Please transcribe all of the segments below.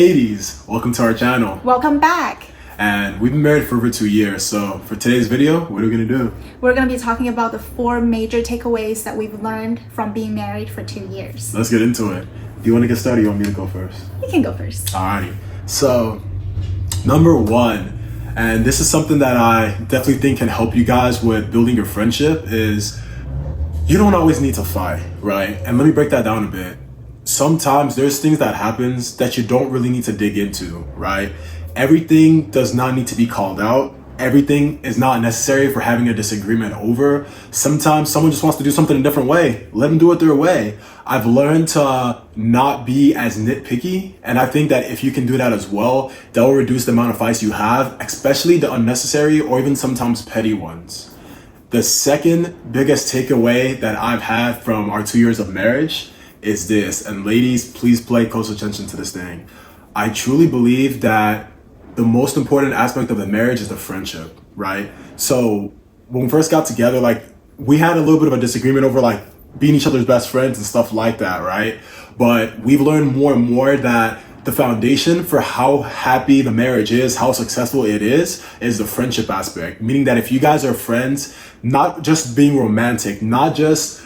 Ladies, welcome to our channel. Welcome back. And we've been married for over 2 years. So for today's video, what are we gonna do? We're gonna be talking about the 4 major takeaways that we've learned from being married for 2 years. Let's get into it. Do you want to get started or you want me to go first? You can go first. Alrighty. So, number 1, and this is something that I definitely think can help you guys with building your friendship, is you don't always need to fight, right? And let me break that down a bit. Sometimes there's things that happens that you don't really need to dig into, right? Everything does not need to be called out. Everything is not necessary for having a disagreement over. Sometimes someone just wants to do something a different way. Let them do it their way. I've learned to not be as nitpicky, and I think that if you can do that as well, that will reduce the amount of fights you have, especially the unnecessary or even sometimes petty ones. The second biggest takeaway that I've had from our 2 years of marriage is this, and ladies, please pay close attention to this thing. I truly believe that the most important aspect of the marriage is the friendship, right? So when we first got together, we had a little bit of a disagreement over being each other's best friends and stuff like that, right? But we've learned more and more that the foundation for how happy the marriage is, how successful it is the friendship aspect. Meaning that if you guys are friends, not just being romantic, not just,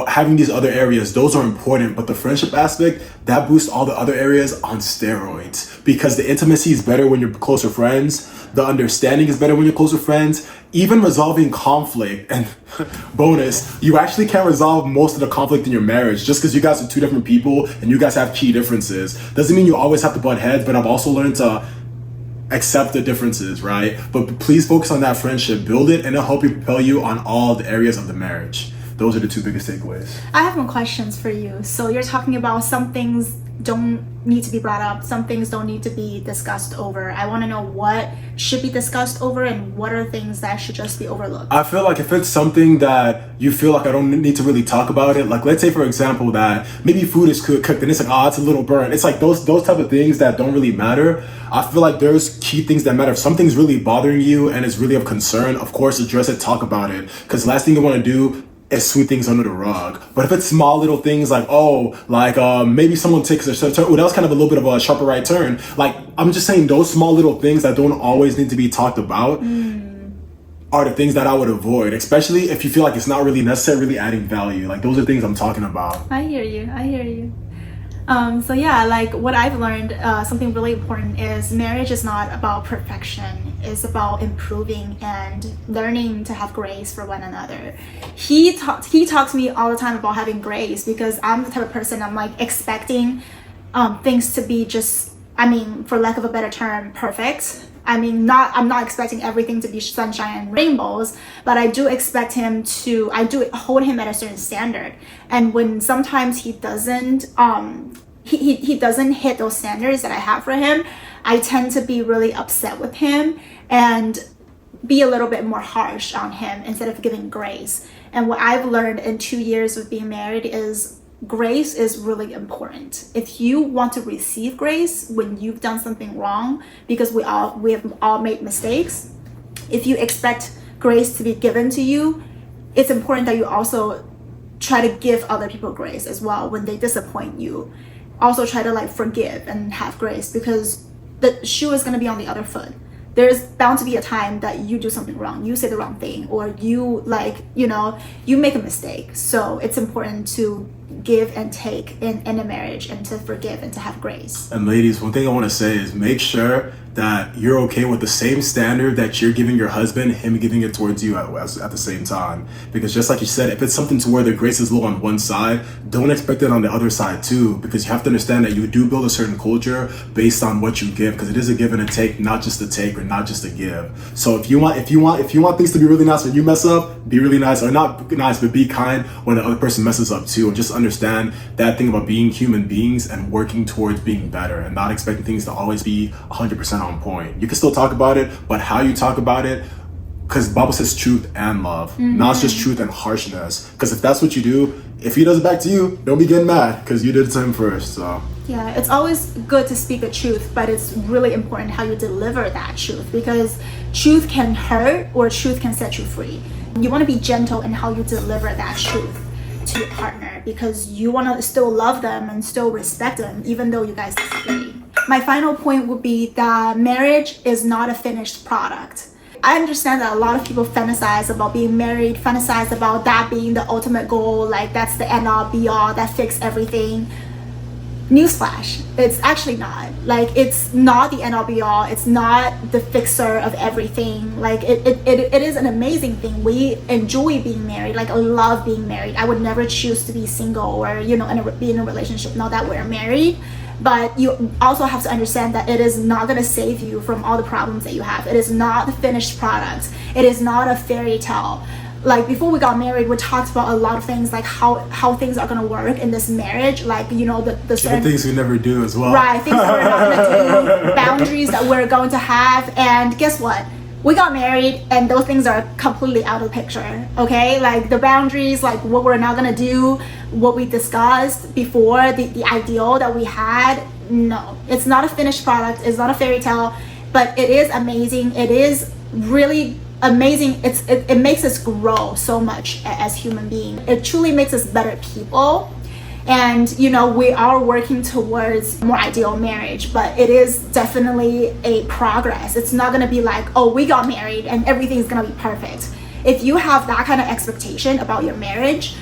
having these other areas, those are important, but the friendship aspect, that boosts all the other areas on steroids. Because the intimacy is better when you're closer friends, the understanding is better when you're closer friends, even resolving conflict. And bonus, you actually can resolve most of the conflict in your marriage. Just because you guys are 2 different people and you guys have key differences doesn't mean you always have to butt heads, but I've also learned to accept the differences, right? But please focus on that friendship, build it, and it'll help you propel you on all the areas of the marriage. Those are the 2 biggest takeaways. I have more questions for you. So you're talking about some things don't need to be brought up, some things don't need to be discussed over. I want to know what should be discussed over and what are things that should just be overlooked. I feel like if it's something that you feel like I don't need to really talk about it, let's say for example that maybe food is cooked and it's it's a little burnt. It's those type of things that don't really matter. I feel like there's key things that matter. If something's really bothering you and it's really of concern, of course address it, talk about it. Because last thing you want to do is sweep things under the rug. But if it's small little things maybe someone takes a turn, that was kind of a little bit of a sharper right turn. I'm just saying those small little things that don't always need to be talked about are the things that I would avoid, especially if you feel like it's not really necessary, really adding value. Those are things I'm talking about. I hear you. So yeah, what I've learned, something really important is marriage is not about perfection. It's about improving and learning to have grace for one another. He talks to me all the time about having grace because I'm the type of person I'm expecting things to be just, for lack of a better term, perfect. I'm not expecting everything to be sunshine and rainbows, but I do expect him to, I do hold him at a certain standard. And when sometimes he doesn't, he doesn't hit those standards that I have for him, I tend to be really upset with him and be a little bit more harsh on him instead of giving grace. And what I've learned in 2 years of being married is grace is really important. If you want to receive grace when you've done something wrong, because we have all made mistakes, if you expect grace to be given to you, it's important that you also try to give other people grace as well when they disappoint you. Also try to forgive and have grace, because the shoe is going to be on the other foot. There's bound to be a time that you do something wrong, you say the wrong thing, or you you make a mistake. So it's important to give and take in a marriage, and to forgive and to have grace. And ladies, one thing I want to say is make sure that you're okay with the same standard that you're giving your husband, him giving it towards you at the same time. Because just like you said, if it's something to where the grace is low on one side, don't expect it on the other side too. Because you have to understand that you do build a certain culture based on what you give. Because it is a give and a take, not just a take or not just a give. So if you want things to be really nice when you mess up, be really nice, or not nice, but be kind when the other person messes up too. And just understand that thing about being human beings and working towards being better and not expecting things to always be 100% on point. You can still talk about it, but how you talk about it, because the Bible says truth and love, not just truth and harshness. Because if that's what you do, if he does it back to you, don't be getting mad because you did it to him first. So yeah, it's always good to speak the truth, but it's really important how you deliver that truth, because truth can hurt or truth can set you free. You want to be gentle in how you deliver that truth to your partner, because you want to still love them and still respect them even though you guys disagree. My final point would be that marriage is not a finished product. I understand that a lot of people fantasize about being married, fantasize about that being the ultimate goal, like that's the end all be all, that fix everything. Newsflash, it's actually not. Like, it's not the end all be all, it's not the fixer of everything. Like, it is an amazing thing. We enjoy being married, like I love being married. I would never choose to be single or, you know, be in a relationship now that we're married. But you also have to understand that it is not going to save you from all the problems that you have. It is not the finished product. It is not a fairy tale. Like, before we got married, we talked about a lot of things, like how things are going to work in this marriage, like, you know, the certain things we never do as well, right, things that we're not going to do, boundaries that we're going to have. And guess what, we got married and those things are completely out of the picture. Okay, like the boundaries, like what we're not going to do, what we discussed before, the ideal that we had, no, it's not a finished product, it's not a fairy tale, but it is amazing. It is really amazing. It makes us grow so much as human beings. It truly makes us better people. And, you know, we are working towards more ideal marriage, but it is definitely a progress. It's not going to be like, oh, we got married and everything's going to be perfect. If you have that kind of expectation about your marriage,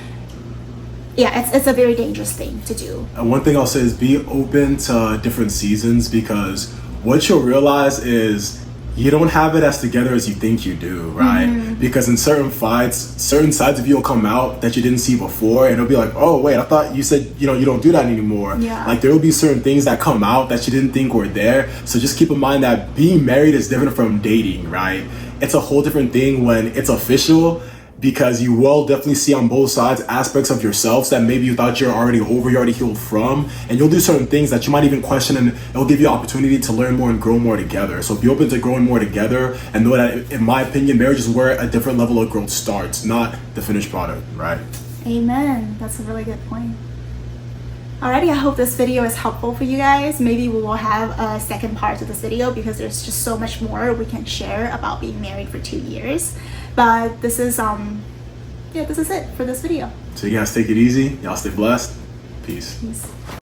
yeah, it's a very dangerous thing to do. And one thing I'll say is be open to different seasons, because what you'll realize is you don't have it as together as you think you do, right? Mm-hmm. Because in certain fights, certain sides of you will come out that you didn't see before, and it'll be like, oh wait, I thought you said, you know, you don't do that anymore. Yeah. Like, there will be certain things that come out that you didn't think were there. So just keep in mind that being married is different from dating, right? It's a whole different thing when it's official, because you will definitely see on both sides aspects of yourselves that maybe you thought you're already over, you're already healed from, and you'll do certain things that you might even question, and it'll give you an opportunity to learn more and grow more together. So be open to growing more together, and know that, in my opinion, marriage is where a different level of growth starts, not the finished product, right? Amen. That's a really good point. Alrighty, I hope this video is helpful for you guys. Maybe we will have a second part to this video, because there's just so much more we can share about being married for 2 years. But this is this is it for this video. So you guys take it easy. Y'all stay blessed. Peace. Peace.